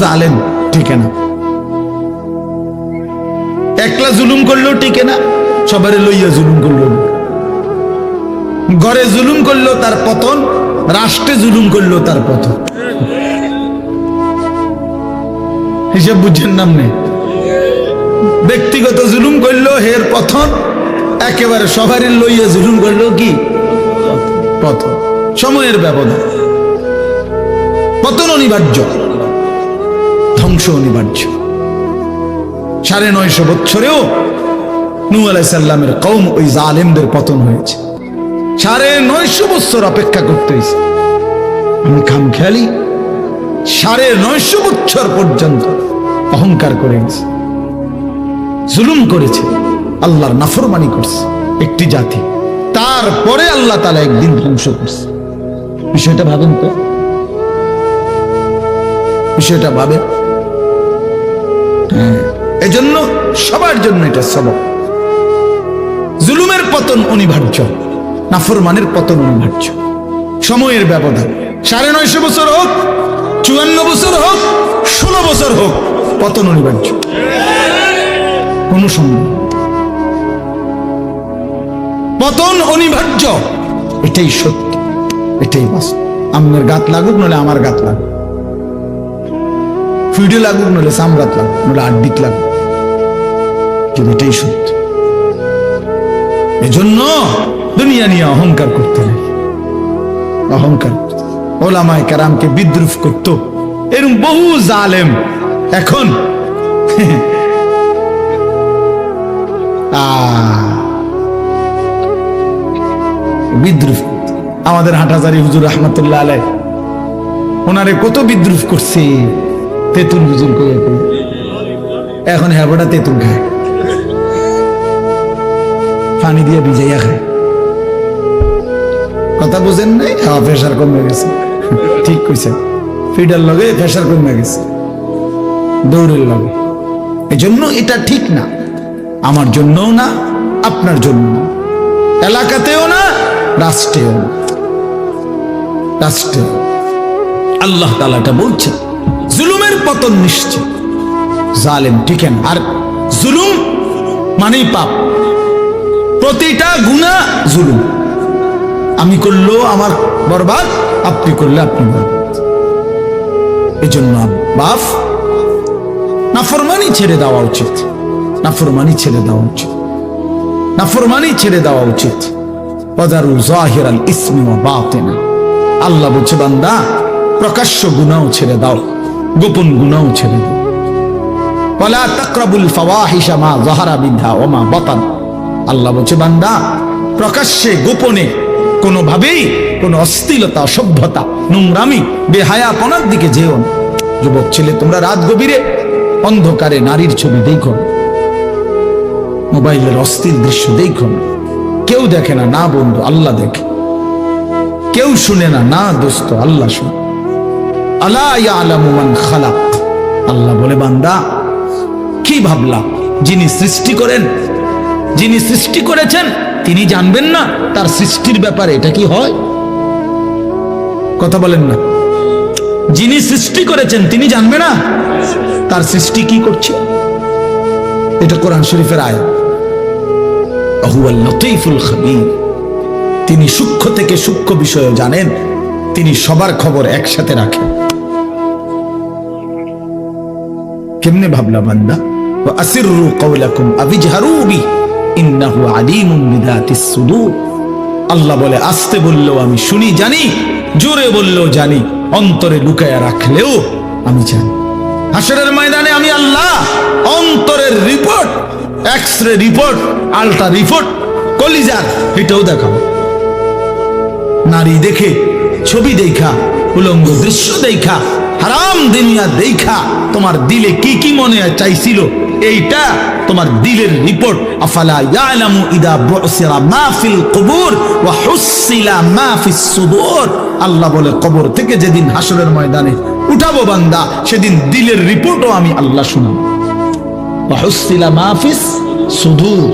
জালেম টিকে না, একলা জুলুম করলেও টিকে না, সবারে লইয়া জুলুম করলো, ঘরে জুলুম করলো তার পতন, রাষ্ট্রে জুলুম করলো তার পতন। হিসাব বুঝছেন নামনে, ব্যক্তিগত জুলুম করলো হের পতন, একেবারে সবারই লইয়া জুলুম করলো কি পতন। সময়ের ব্যবধান, পতন অনিবার্য, ধ্বংস অনিবার্য। ৯৫০ বছরেও নূহ আলাইহিস সালামের কওম ওই জালেমদের পতন হয়েছে। ৯৫০ বছর অপেক্ষা করতে হয়েছে। আমি খামখেয়ালি ৯৫০ বছর পর্যন্ত অহংকার করে গেছে, জুলুম করেছে, আল্লাহর নাফরমানি করছে একটি জাতি, তারপরে আল্লাহ তাআলা একদিন ধ্বংস করছে। বিষয়টা ভাবেন তো, বিষয়টা ভাবেন। এজন্য সবার জন্য এটা সবক। জুলুমের পতন অনিবার্য, নাফরমানের পতন অনিবার্য। সময়ের ব্যবধান, ৯৫০ বছর হোক, ৫৪ বছর হোক, ১৬ বছর হোক, পতন অনিবার্য, কোন সন্দেহ। পতন অনিবার্য, এটাই সত্য, এটাই বাস্তব। আমার গাত লাগুক নলে আমার গাত লাগুক, ফিডে লাগুক নলে সামরাত লাগুক নলে আড্ডিক লাগুক, কিন্তু এটাই সত্য। এজন্য দুনিয়া নিয়ে অহংকার করতে নেই, অহংকার ওলামায়ে কেরামকে বিদ্রুপ করত এরকম বহু জালেম এখন বিদ্রুপ। আমাদের হাটাজারি হুজুর রহমতুল্লাহ আলাইহি ওনারে কত বিদ্রুপ করছে, তেতুল হুজুর করে, এখন হ্যাবটা তেতুল খায়, পানি দিয়ে ভিজাইয়া খায়। কথা বুঝেন নাই? হ্যাঁ, প্রেশার কমে গেছে, ঠিক কইছেন, ফিডার লগে প্রেশার কমে গেছে দৌড়ের লগে। এই জন্য এটা ঠিক না, আমার জন্যও না, আপনার জন্য না, এলাকাতেও না, রাষ্ট্রেও না, রাষ্ট্রে। আল্লাহ তাআলা এটা বলছেন, জুলুমের পতন নিশ্চিত, জালেম টিকেন। আর জুলুম মানেই পাপ, প্রতিটা গুনাহ জুলুম। আমি করলো আমার বরবাদ, আপনি করলে আপনি বরবাদ। এই জন্য বাপ, নাফরমানি ছেড়ে দেওয়া উচিত, নাফরমানি ছেড়ে দেওয়া উচিত, নাফরমানি ছেড়ে দেওয়া উচিত। ওয়াদারু যাহিরাল ইসমি ওয়া বাতিনা। আল্লাহ বলছে, বান্দা প্রকাশ্য গুনাহ ছেড়ে দাও, গোপন গুনাহ ছেড়ে দাও। ওয়ালা তাকরাবুল ফাওয়াহিশা মা যাহারা মিনহা ওয়া মা বাতান। আল্লাহ বলছে, বান্দা প্রকাশ্যে গোপনে কোনোভাবেই কোনো অশ্লীলতা, অসভ্যতা, নোংরামি, বেহায়াপনার দিকে যেও না। যুবক ছেলে, তোমরা রাত গভীরে অন্ধকারে নারীর ছবি দেখো, মোবাইলের অশ্লীল দৃশ্য দেখো না। কেউ দেখে না, না বন্ধু, আল্লাহ দেখে। কেউ শুনে না, না দোস্ত, আল্লাহ শুনে। আলা ইয়ালামু মান খালাক। আল্লাহ বলে, বান্দা কি ভাবলা, যিনি সৃষ্টি করেন, যিনি সৃষ্টি করেছেন তিনি জানবেন না তার সৃষ্টির ব্যাপারে? এটা কি হয়? কথা বলেন না। যিনি সৃষ্টি করেছেন তিনি জানবে না তার সৃষ্টি কি করছে? এটা কোরআন শরীফের আয়াত। হুয়াল লতীফুল খবীর। তিনি সূক্ষ্ম থেকে সূক্ষ্ম বিষয় জানেন, তিনি সবার খবর একসাথে রাখেন। কেমনে ভাবলা বান্দা? ওয়া আসিররু কাওলাকুম আবিজহারু বি ইন্নাহু আলিমুম বিযাতিস সুদূর। আল্লাহ বলে, আস্তে বললেও আমি শুনি, জানি, জোরে বললেও জানি, অন্তরে লুকায়া রাখলেও আমি জানি। হাসরের ময়দানে আমি আল্লাহ অন্তরের report, x ray report, ultra report, কলিজার, এটাও দেখাবো। নারী দেখে, ছবি দেখা, উলঙ্গ দৃশ্য দেখা, হারাম দুনিয়া দেখা তোমার দিলে কি কি মনে চাইছিল, এইটা তোমার দিলের রিপোর্ট। আফালা ইয়ালামু ইদা বুসিরা মা ফিল কুবুর ওয়া হুসিলা মা ফিস সুদুর। আল্লাহ বলে, কবর থেকে যেদিন হাসরের ময়দানে উঠাবো বান্দা, সেদিন দিলের রিপোর্টও আমি আল্লাহ শোনাবো। ওয়া হুসিলা মা ফিস সুদুর।